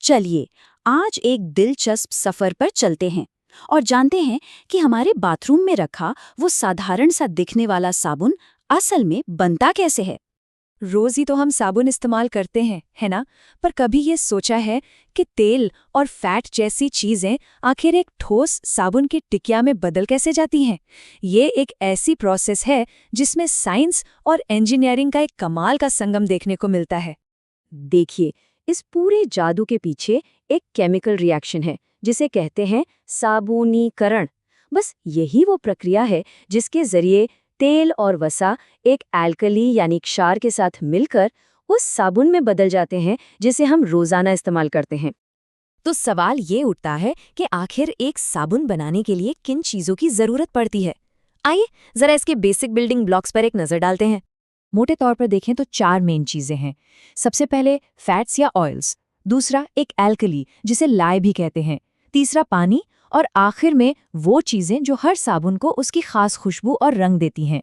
चलिए आज एक दिलचस्प सफर पर चलते हैं और जानते हैं कि हमारे बाथरूम में रखा वो साधारण सा दिखने वाला साबुन असल में बनता कैसे है। रोज ही तो हम साबुन इस्तेमाल करते हैं, है ना? पर कभी ये सोचा है कि तेल और फैट जैसी चीजें आखिर एक ठोस साबुन की टिकिया में बदल कैसे जाती हैं? ये एक ऐसी प्रोसेस है जिसमें साइंस और इंजीनियरिंग का एक कमाल का संगम देखने को मिलता है। देखिए, इस पूरे जादू के पीछे एक केमिकल रिएक्शन है जिसे कहते हैं साबुनीकरण। बस यही वो प्रक्रिया है जिसके जरिए तेल और वसा एक एल्कली यानी क्षार के साथ मिलकर उस साबुन में बदल जाते हैं जिसे हम रोजाना इस्तेमाल करते हैं। तो सवाल ये उठता है कि आखिर एक साबुन बनाने के लिए किन चीजों की जरूरत पड़ती है। आइए जरा इसके बेसिक बिल्डिंग ब्लॉक्स पर एक नजर डालते हैं। मोटे तौर पर देखें तो 4 मेन चीजें हैं। सबसे पहले फैट्स या ऑयल्स, दूसरा एक एल्कली जिसे लाई भी कहते हैं, तीसरा पानी और आखिर में वो चीजें जो हर साबुन को उसकी खास खुशबू और रंग देती हैं।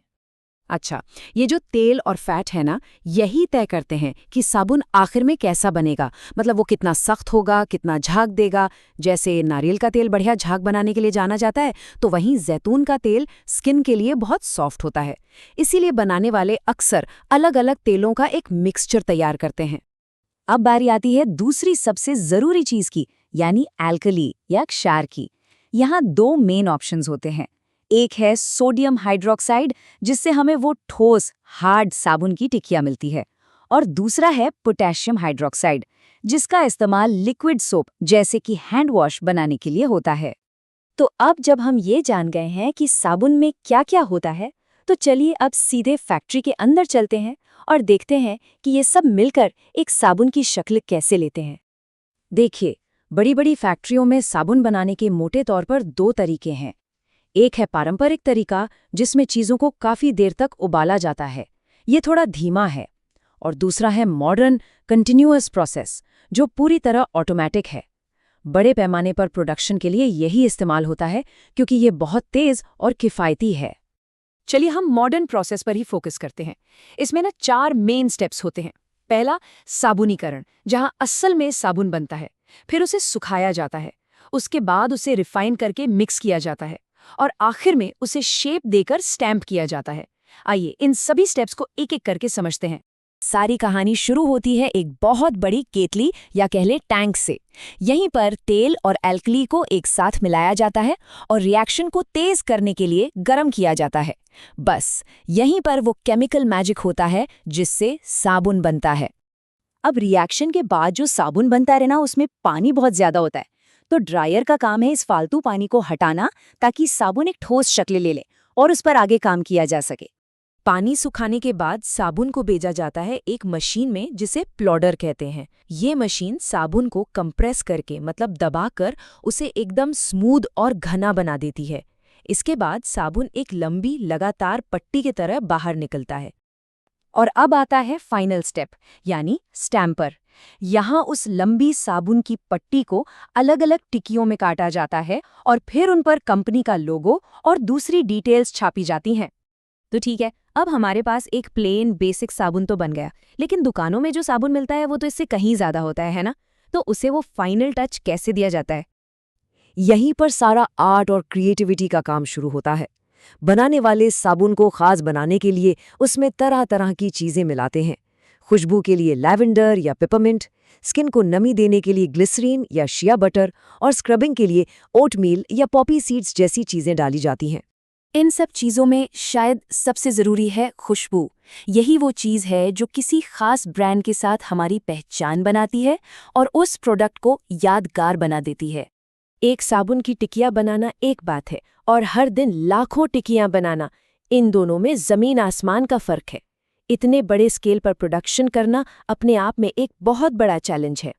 अच्छा, ये जो तेल और फैट है ना, यही तय करते हैं कि साबुन आखिर में कैसा बनेगा। मतलब वो कितना सख्त होगा, कितना झाग देगा। जैसे नारियल का तेल बढ़िया झाग बनाने के लिए जाना जाता है, तो वहीं जैतून का तेल स्किन के लिए बहुत सॉफ्ट होता है। इसीलिए बनाने वाले अक्सर अलग अलग तेलों का एक मिक्सचर तैयार करते हैं। अब बारी आती है दूसरी सबसे जरूरी चीज की, यानी एल्कली या क्षार की। यहाँ 2 मेन ऑप्शंस होते हैं। एक है सोडियम हाइड्रोक्साइड जिससे हमें वो ठोस हार्ड साबुन की टिकिया मिलती है, और दूसरा है पोटेशियम हाइड्रोक्साइड जिसका इस्तेमाल लिक्विड सोप जैसे कि हैंड वॉश बनाने के लिए होता है। तो अब जब हम ये जान गए हैं कि साबुन में क्या क्या होता है, तो चलिए अब सीधे फैक्ट्री के अंदर चलते हैं और देखते हैं कि ये सब मिलकर एक साबुन की शक्ल कैसे लेते हैं। देखिए, बड़ी बड़ी फैक्ट्रियों में साबुन बनाने के मोटे तौर पर 2 तरीके हैं। एक है पारंपरिक तरीका जिसमें चीजों को काफी देर तक उबाला जाता है, ये थोड़ा धीमा है। और दूसरा है मॉडर्न कंटिन्यूअस प्रोसेस जो पूरी तरह ऑटोमेटिक है। बड़े पैमाने पर प्रोडक्शन के लिए यही इस्तेमाल होता है क्योंकि ये बहुत तेज और किफ़ायती है। चलिए हम मॉडर्न प्रोसेस पर ही फोकस करते हैं। इसमें ना 4 मेन स्टेप्स होते हैं। पहला, साबुनीकरण, जहां असल में साबुन बनता है। फिर उसे सुखाया जाता है, उसके बाद उसे रिफाइन करके मिक्स किया जाता है, और आखिर में उसे शेप देकर स्टैम्प किया जाता है। आइए इन सभी स्टेप्स को एक एक करके समझते हैं। सारी कहानी शुरू होती है एक बहुत बड़ी केतली या कह ले टैंक से। यहीं पर तेल और एल्कली को एक साथ मिलाया जाता है और रिएक्शन को तेज करने के लिए गर्म किया जाता है। बस यहीं पर वो केमिकल मैजिक होता है जिससे साबुन बनता है। अब रिएक्शन के बाद जो साबुन बनता है ना, उसमें पानी बहुत ज्यादा होता है। तो ड्रायर का काम है इस फालतू पानी को हटाना ताकि साबुन एक ठोस शक्ल ले ले और उस पर आगे काम किया जा सके। पानी सुखाने के बाद साबुन को भेजा जाता है एक मशीन में जिसे प्लॉडर कहते हैं। ये मशीन साबुन को कंप्रेस करके मतलब दबाकर उसे एकदम स्मूथ और घना बना देती है। इसके बाद साबुन एक लंबी लगातार पट्टी की तरह बाहर निकलता है। और अब आता है फाइनल स्टेप, यानी स्टैम्पर। यहाँ उस लंबी साबुन की पट्टी को अलग अलग टिकियों में काटा जाता है और फिर उन पर कंपनी का लोगो और दूसरी डिटेल्स छापी जाती हैं। तो ठीक है, अब हमारे पास एक प्लेन बेसिक साबुन तो बन गया, लेकिन दुकानों में जो साबुन मिलता है वो तो इससे कहीं ज्यादा होता है ना? तो उसे वो फाइनल टच कैसे दिया जाता है? यहीं पर सारा आर्ट और क्रिएटिविटी का काम शुरू होता है। बनाने वाले साबुन को खास बनाने के लिए उसमें तरह तरह की चीजें मिलाते हैं। खुशबू के लिए लैवेंडर या पेपरमिंट, स्किन को नमी देने के लिए ग्लिसरीन या शिया बटर, और स्क्रबिंग के लिए ओटमील या पॉपी सीड्स जैसी चीजें डाली जाती हैं। इन सब चीज़ों में शायद सबसे ज़रूरी है खुशबू। यही वो चीज़ है जो किसी खास ब्रांड के साथ हमारी पहचान बनाती है और उस प्रोडक्ट को यादगार बना देती है। एक साबुन की टिकिया बनाना एक बात है और हर दिन लाखों टिकियां बनाना, इन दोनों में ज़मीन आसमान का फ़र्क है। इतने बड़े स्केल पर प्रोडक्शन करना अपने आप में एक बहुत बड़ा चैलेंज है।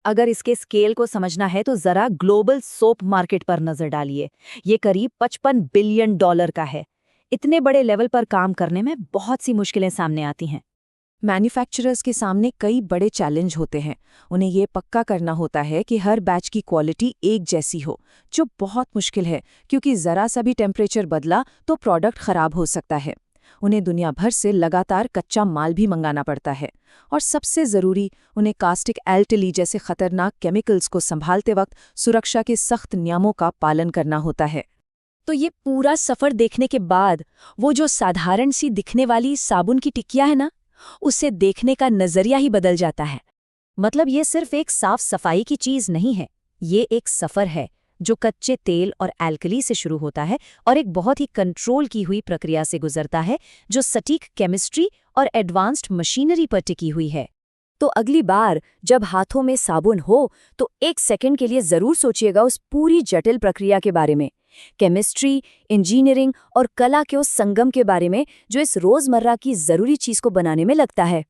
अगर इसके स्केल को समझना है तो जरा ग्लोबल सोप मार्केट पर नजर डालिए। ये करीब $55 बिलियन का है। इतने बड़े लेवल पर काम करने में बहुत सी मुश्किलें सामने आती हैं। मैन्युफैक्चरर्स के सामने कई बड़े चैलेंज होते हैं। उन्हें ये पक्का करना होता है कि हर बैच की क्वालिटी एक जैसी हो, जो बहुत मुश्किल है क्योंकि ज़रा सा भी टेम्परेचर बदला तो प्रोडक्ट खराब हो सकता है। उन्हें दुनिया भर से लगातार कच्चा माल भी मंगाना पड़ता है। और सबसे ज़रूरी, उन्हें कास्टिक एल्टली जैसे खतरनाक केमिकल्स को संभालते वक्त सुरक्षा के सख्त नियमों का पालन करना होता है। तो ये पूरा सफ़र देखने के बाद वो जो साधारण सी दिखने वाली साबुन की टिकिया है ना, उसे देखने का नज़रिया ही बदल जाता है। मतलब ये सिर्फ एक साफ सफाई की चीज नहीं है, ये एक सफर है जो कच्चे तेल और एल्कली से शुरू होता है और एक बहुत ही कंट्रोल की हुई प्रक्रिया से गुजरता है जो सटीक केमिस्ट्री और एडवांस्ड मशीनरी पर टिकी हुई है। तो अगली बार जब हाथों में साबुन हो तो 1 सेकंड के लिए जरूर सोचिएगा उस पूरी जटिल प्रक्रिया के बारे में, केमिस्ट्री, इंजीनियरिंग और कला के उस संगम के बारे में जो इस रोजमर्रा की जरूरी चीज को बनाने में लगता है।